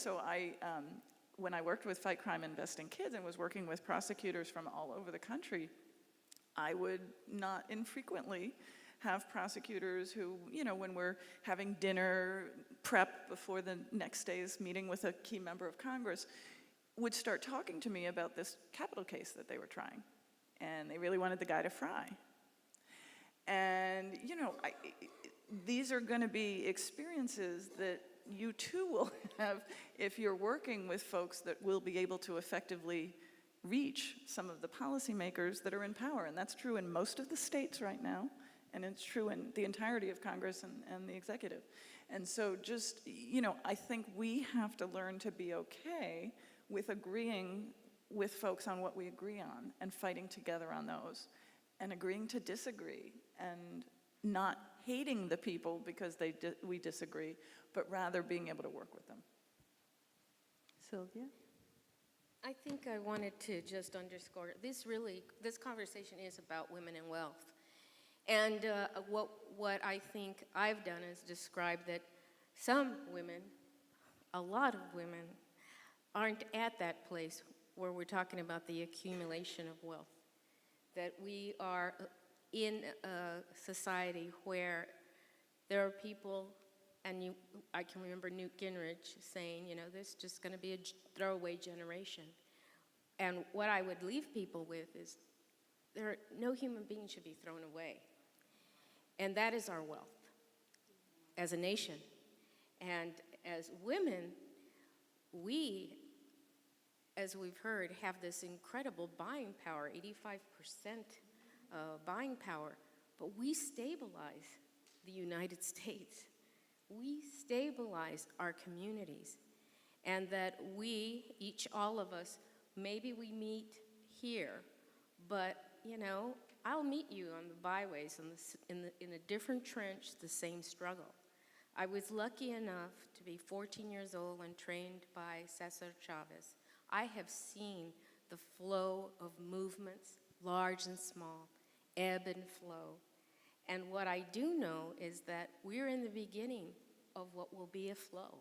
when I worked with Fight Crime, Invest in Kids and was working with prosecutors from all over the country, I would not infrequently have prosecutors who, when we're having dinner prep before the next day's meeting with a key member of Congress, would start talking to me about this capital case that they were trying. And they really wanted the guy to fry. And, these are going to be experiences that you too will have if you're working with folks that will be able to effectively reach some of the policymakers that are in power. And that's true in most of the states right now, and it's true in the entirety of Congress and the executive. And so just, I think we have to learn to be okay with agreeing with folks on what we agree on and fighting together on those, and agreeing to disagree, and not hating the people because we disagree, but rather being able to work with them. Sylvia? I think I wanted to just underscore, this conversation is about women and wealth. And what I think I've done is describe that some women, a lot of women, aren't at that place where we're talking about the accumulation of wealth. That we are in a society where there are people, and I can remember Newt Gingrich saying, this is just going to be a throwaway generation. And what I would leave people with is no human being should be thrown away. And that is our wealth as a nation. And as women, we, as we've heard, have this incredible buying power, 85% buying power, but we stabilize the United States. We stabilize our communities. And that all of us, maybe we meet here, but, I'll meet you on the byways in a different trench, the same struggle. I was lucky enough to be 14 years old and trained by Cesar Chavez. I have seen the flow of movements, large and small, ebb and flow. And what I do know is that we're in the beginning of what will be a flow,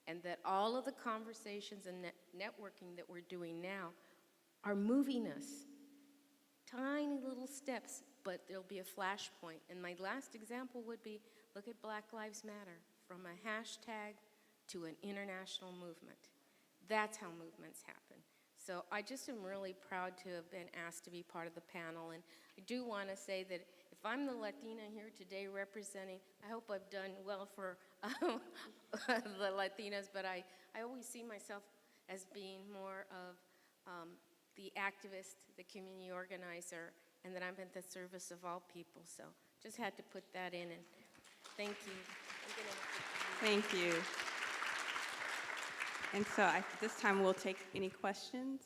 and that all of the conversations and networking that we're doing now are moving us. Tiny little steps, but there'll be a flashpoint. And my last example would be, look at Black Lives Matter, from a hashtag to an international movement. That's how movements happen. So I just am really proud to have been asked to be part of the panel. And I do want to say that if I'm the Latina here today representing, I hope I've done well for the Latinas, but I always see myself as being more of the activist, the community organizer, and that I'm at the service of all people. So just had to put that in, and thank you. Thank you. And so at this time, we'll take any questions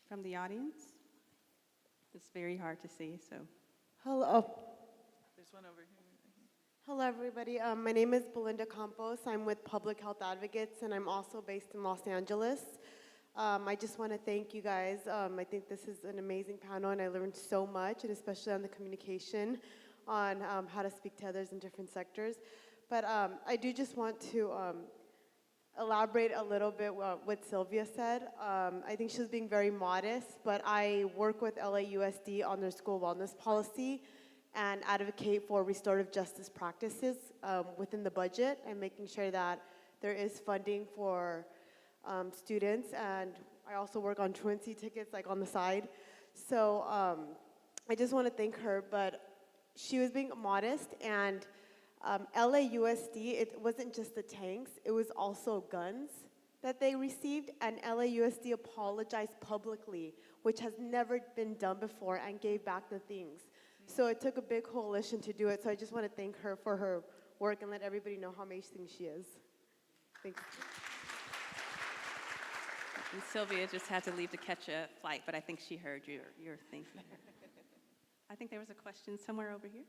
from the audience. It's very hard to see, so. Hello. There's one over here. Hello, everybody. My name is Belinda Campos. I'm with Public Health Advocates, and I'm also based in Los Angeles. I just want to thank you guys. I think this is an amazing panel, and I learned so much, and especially on the communication on how to speak to others in different sectors. But I do just want to elaborate a little bit what Sylvia said. I think she was being very modest, but I work with LAUSD on their school wellness policy and advocate for restorative justice practices within the budget, and making sure that there is funding for students. And I also work on truancy tickets, like on the side. So I just want to thank her, but she was being modest, and LAUSD, it wasn't just the tanks, it was also guns that they received, and LAUSD apologized publicly, which has never been done before, and gave back the things. So it took a big coalition to do it, so I just want to thank her for her work and let everybody know how amazing she is. Thanks. And Sylvia just had to leave to catch a flight, but I think she heard your thing. I think there was a question somewhere over here.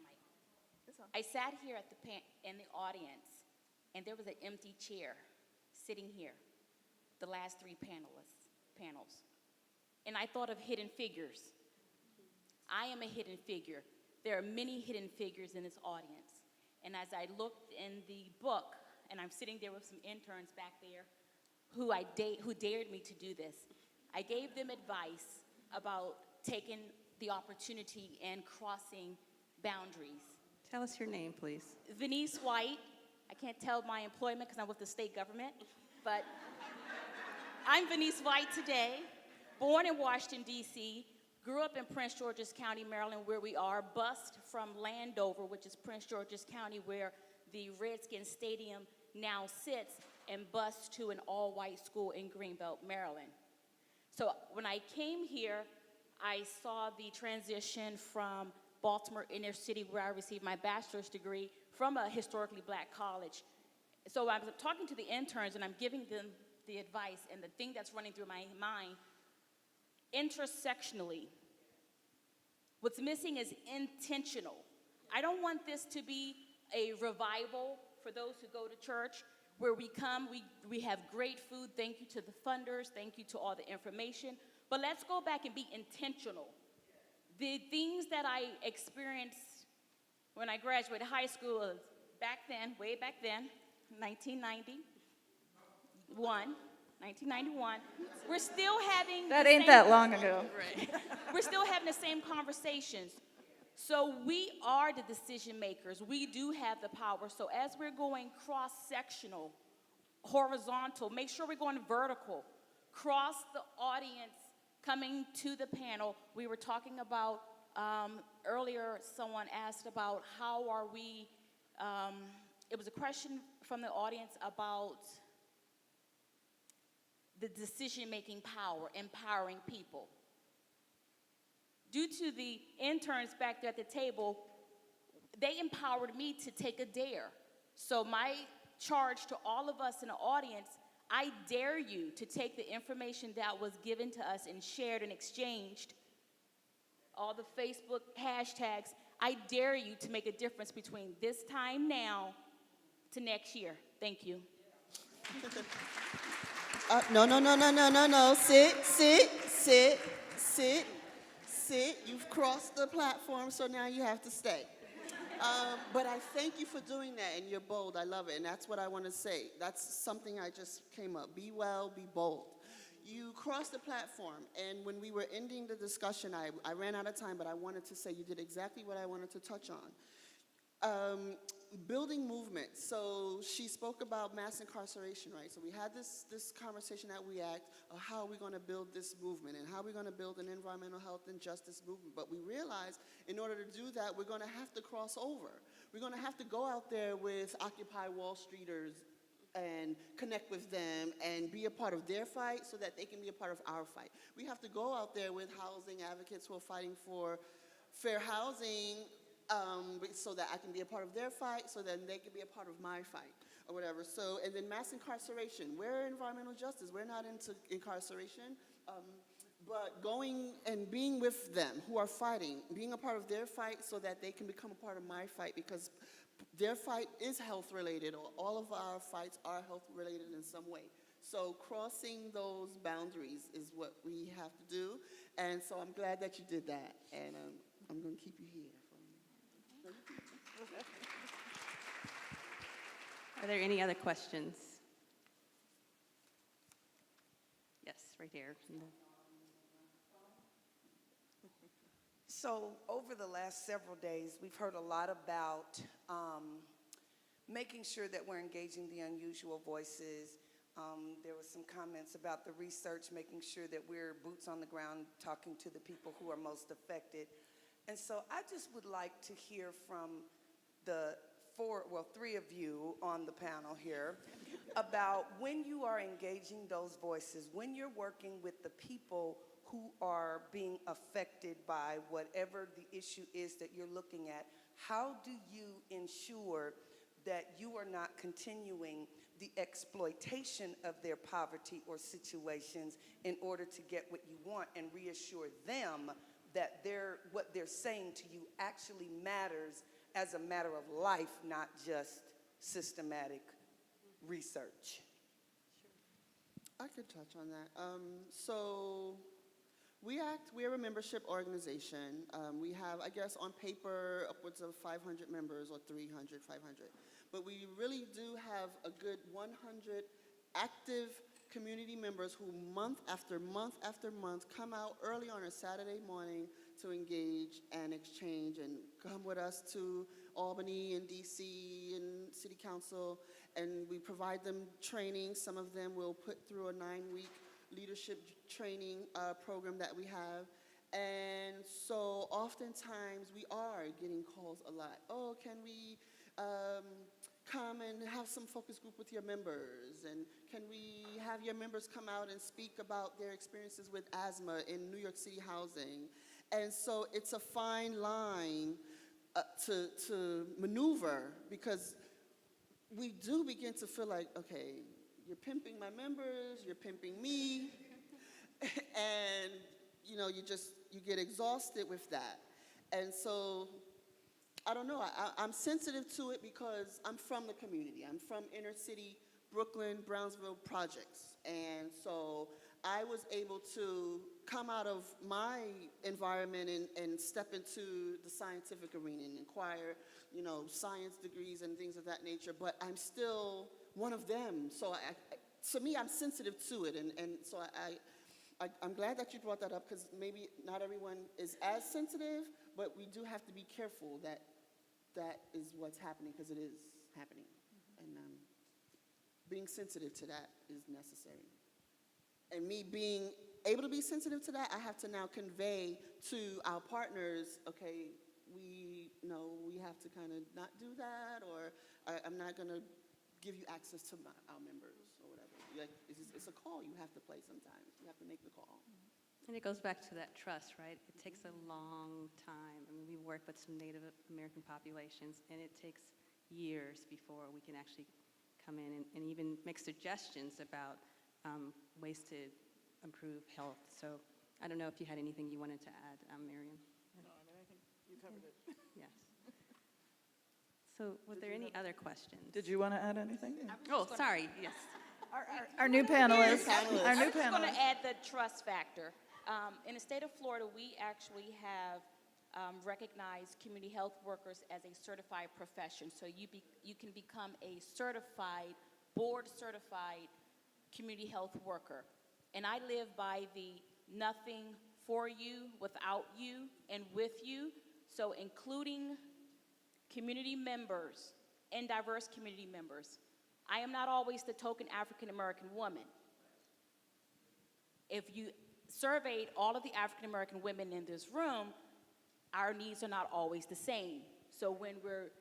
mic. This one. I sat here at in the audience, and there was an empty chair sitting here, the last three panels. And I thought of hidden figures. I am a hidden figure. There are many hidden figures in this audience. And as I looked in the book, and I'm sitting there with some interns back there who dared me to do this, I gave them advice about taking the opportunity and crossing boundaries. Tell us your name, please. Venice White. I can't tell my employment because I'm with the state government, but I'm Venice White today, born in Washington, D.C., grew up in Prince George's County, Maryland, where we are, bused from Landover, which is Prince George's County, where the Redskins Stadium now sits, and bused to an all-white school in Greenbelt, Maryland. So when I came here, I saw the transition from Baltimore inner city, where I received my bachelor's degree, from a historically black college. So I was talking to the interns, and I'm giving them the advice, and the thing that's running through my mind, intersectionally. What's missing is intentional. I don't want this to be a revival for those who go to church, where we come, we have great food, thank you to the funders, thank you to all the information, but let's go back and be intentional. The things that I experienced when I graduated high school, back then, way back then, 1991, we're still having That ain't that long ago. we're still having the same conversations. So we are the decision makers. We do have the power. So as we're going cross-sectional, horizontal, make sure we're going vertical. Cross the audience coming to the panel. We were talking about, earlier someone asked about how are we, it was a question from the audience about the decision-making power, empowering people. Due to the interns back there at the table, they empowered me to take a dare. So my charge to all of us in the audience, I dare you to take the information that was given to us and shared and exchanged, all the Facebook hashtags, I dare you to make a difference between this time now to next year. Thank you. No. Sit. You've crossed the platform, so now you have to stay. But I thank you for doing that, and you're bold. I love it, and that's what I want to say. That's something I just came up. Be well, be bold. You crossed the platform, and when we were ending the discussion, I ran out of time, but I wanted to say you did exactly what I wanted to touch on. Building movement. So she spoke about mass incarceration, right? So we had this conversation at We Act of how we're going to build this movement and how we're going to build an environmental health and justice movement. But we realized in order to do that, we're going to have to cross over. We're going to have to go out there with Occupy Wall Streeters and connect with them and be a part of their fight so that they can be a part of our fight. We have to go out there with housing advocates who are fighting for fair housing, so that I can be a part of their fight, so then they can be a part of my fight, or whatever. So, and then mass incarceration. We're environmental justice. We're not into incarceration, but going and being with them who are fighting, being a part of their fight so that they can become a part of my fight, because their fight is health related, or all of our fights are health related in some way. So crossing those boundaries is what we have to do, and so I'm glad that you did that, and I'm going to keep you here. Are there any other questions? Yes, right here. So over the last several days, we've heard a lot about making sure that we're engaging the unusual voices. There was some comments about the research, making sure that we're boots on the ground, talking to the people who are most affected. And so I just would like to hear from the three of you on the panel here about when you are engaging those voices, when you're working with the people who are being affected by whatever the issue is that you're looking at, how do you ensure that you are not continuing the exploitation of their poverty or situations in order to get what you want, and reassure them that what they're saying to you actually matters as a matter of life, not just systematic research. I could touch on that. So we're a membership organization. We have, I guess, on paper, upwards of 500 members, or 300, 500. But we really do have a good 100 active community members who month after month after month come out early on a Saturday morning to engage and exchange and come with us to Albany and DC and City Council, and we provide them training. Some of them will put through a 9-week leadership training program that we have. And so oftentimes we are getting calls a lot. Oh, can we come and have some focus group with your members? And can we have your members come out and speak about their experiences with asthma in New York City housing? And so it's a fine line to maneuver, because we do begin to feel like, okay, you're pimping my members, you're pimping me, and you get exhausted with that. And so I don't know, I'm sensitive to it because I'm from the community. I'm from inner city, Brooklyn, Brownsville projects. And so I was able to come out of my environment and step into the scientific arena and acquire, science degrees and things of that nature, but I'm still one of them. So to me, I'm sensitive to it. And so I'm glad that you brought that up, because maybe not everyone is as sensitive, but we do have to be careful that that is what's happening, because it is happening. And being sensitive to that is necessary. And me being able to be sensitive to that, I have to now convey to our partners, okay, we have to kind of not do that, or I'm not going to give you access to our members or whatever. It's a call you have to play sometimes. You have to make the call. And it goes back to that trust, right? It takes a long time. I mean, we work with some Native American populations, and it takes years before we can actually come in and even make suggestions about ways to improve health. So I don't know if you had anything you wanted to add, Miriam. No, I think you covered it. Yes. So were there any other questions? Did you want to add anything? Oh, sorry, yes. Our new panelists. Our new I'm just going panelists. to add the trust factor. In the state of Florida, we actually have recognized community health workers as a certified profession. So you can become a certified, board-certified community health worker. And I live by the nothing for you, without you, and with you. So including community members and diverse community members. I am not always the token African-American woman. If you surveyed all of the African-American women in this room, our needs are not always the same. So when we're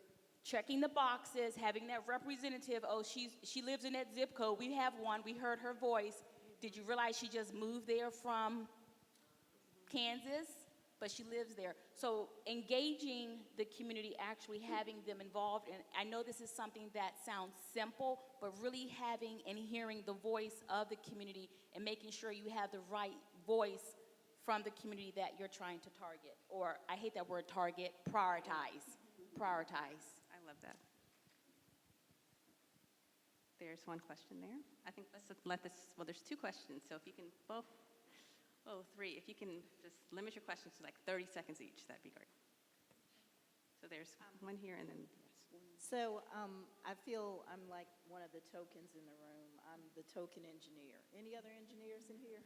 checking the boxes, having that representative, oh, she lives in that zip code, we have one, we heard her voice. Did you realize she just moved there from Kansas? But she lives there. So engaging the community, actually having them involved, and I know this is something that sounds simple, but really having and hearing the voice of the community and making sure you have the right voice from the community that you're trying to target. Or, I hate that word target, prioritize. Prioritize. I love that. There's one question there. I think let's let this, well, there's two questions, so if you can both, three. If you can just limit your questions to like 30 seconds each, that'd be great. So there's one here and then, yes. So I feel I'm like one of the tokens in the room. I'm the token engineer. Any other engineers in here?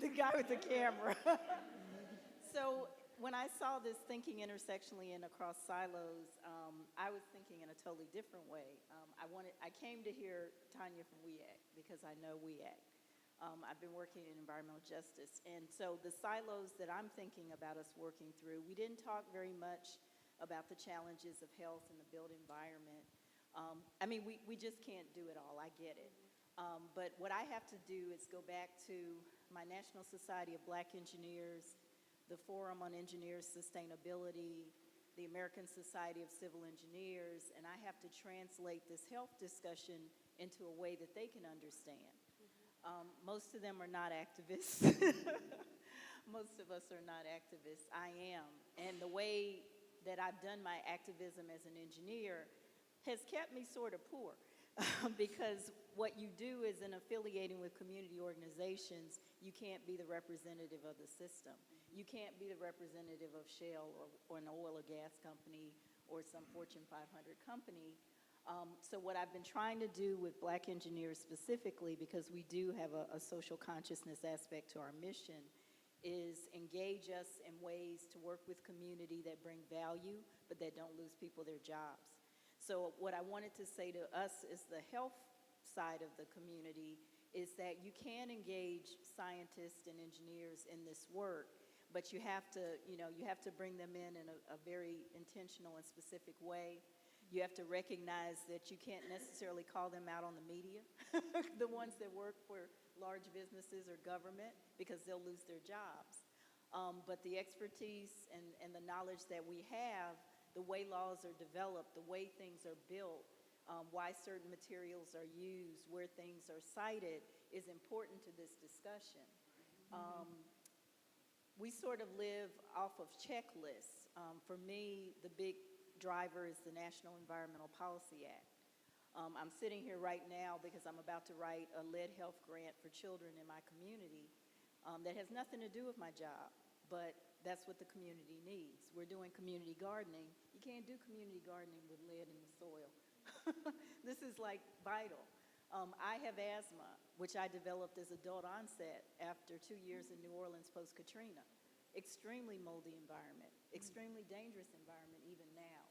the guy with the camera. So when I saw this thinking intersectionally and across silos, I was thinking in a totally different way. I came to hear Tenya from WEAC because I know WEAC. I've been working in environmental justice. And so the silos that I'm thinking about us working through, we didn't talk very much about the challenges of health in the built environment. We just can't do it all, I get it. But what I have to do is go back to my National Society of Black Engineers, the Forum on Engineers Sustainability, the American Society of Civil Engineers, and I have to translate this health discussion into a way that they can understand. Most of them are not activists, Most of us are not activists. I am. And the way that I've done my activism as an engineer has kept me sort of poor. Because what you do is in affiliating with community organizations, you can't be the representative of the system. You can't be the representative of Shell or an oil or gas company or some Fortune 500 company. So what I've been trying to do with Black engineers specifically, because we do have a social consciousness aspect to our mission, is engage us in ways to work with community that bring value, but that don't lose people their jobs. So what I wanted to say to us is the health side of the community is that you can engage scientists and engineers in this work, but you have to, you have to bring them in a very intentional and specific way. You have to recognize that you can't necessarily call them out on the media, the ones that work for large businesses or government, because they'll lose their jobs. But the expertise and the knowledge that we have, the way laws are developed, the way things are built, why certain materials are used, where things are cited, is important to this discussion. We sort of live off of checklists. For me, the big driver is the National Environmental Policy Act. I'm sitting here right now because I'm about to write a lead health grant for children in my community that has nothing to do with my job, but that's what the community needs. We're doing community gardening. You can't do community gardening with lead in the soil. This is like vital. I have asthma, which I developed as adult onset after 2 years in New Orleans post-Katrina. Extremely moldy environment, extremely dangerous environment even now.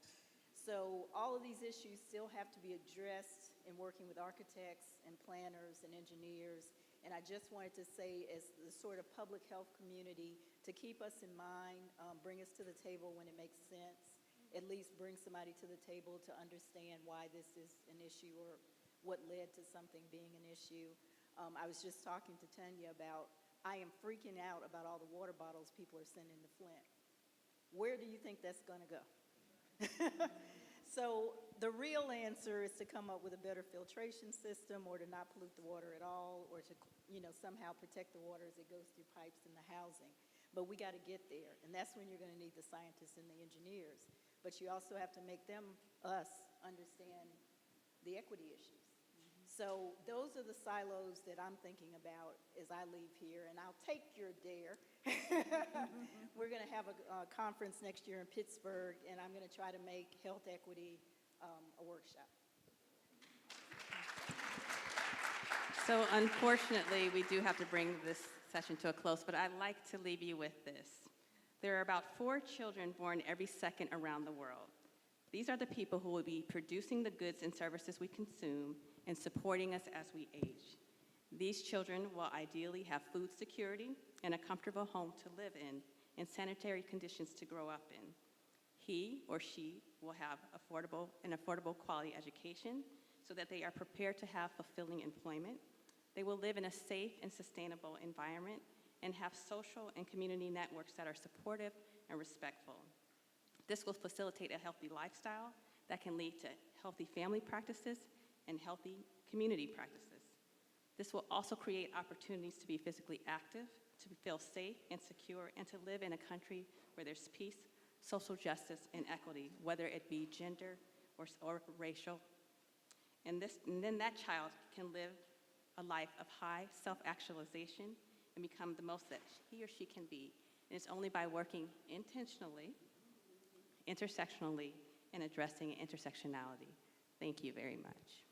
So all of these issues still have to be addressed in working with architects and planners and engineers. And I just wanted to say, as the sort of public health community, to keep us in mind, bring us to the table when it makes sense, at least bring somebody to the table to understand why this is an issue or what led to something being an issue. I was just talking to Tenya about, I am freaking out about all the water bottles people are sending to Flint. Where do you think that's going to go? So the real answer is to come up with a better filtration system, or to not pollute the water at all, or to somehow protect the water as it goes through pipes in the housing. But we got to get there, and that's when you're going to need the scientists and the engineers. But you also have to make us understand the equity issues. So those are the silos that I'm thinking about as I leave here, and I'll take your dare. We're going to have a conference next year in Pittsburgh, and I'm going to try to make health equity a workshop. So unfortunately, we do have to bring this session to a close, but I'd like to leave you with this. There are about 4 children born every second around the world. These are the people who will be producing the goods and services we consume and supporting us as we age. These children will ideally have food security and a comfortable home to live in and sanitary conditions to grow up in. He or she will have an affordable quality education so that they are prepared to have fulfilling employment. They will live in a safe and sustainable environment and have social and community networks that are supportive and respectful. This will facilitate a healthy lifestyle that can lead to healthy family practices and healthy community practices. This will also create opportunities to be physically active, to feel safe and secure, and to live in a country where there's peace, social justice, and equity, whether it be gender or racial. And then that child can live a life of high self-actualization and become the most that he or she can be. And it's only by working intentionally, intersectionally, and addressing intersectionality. Thank you very much.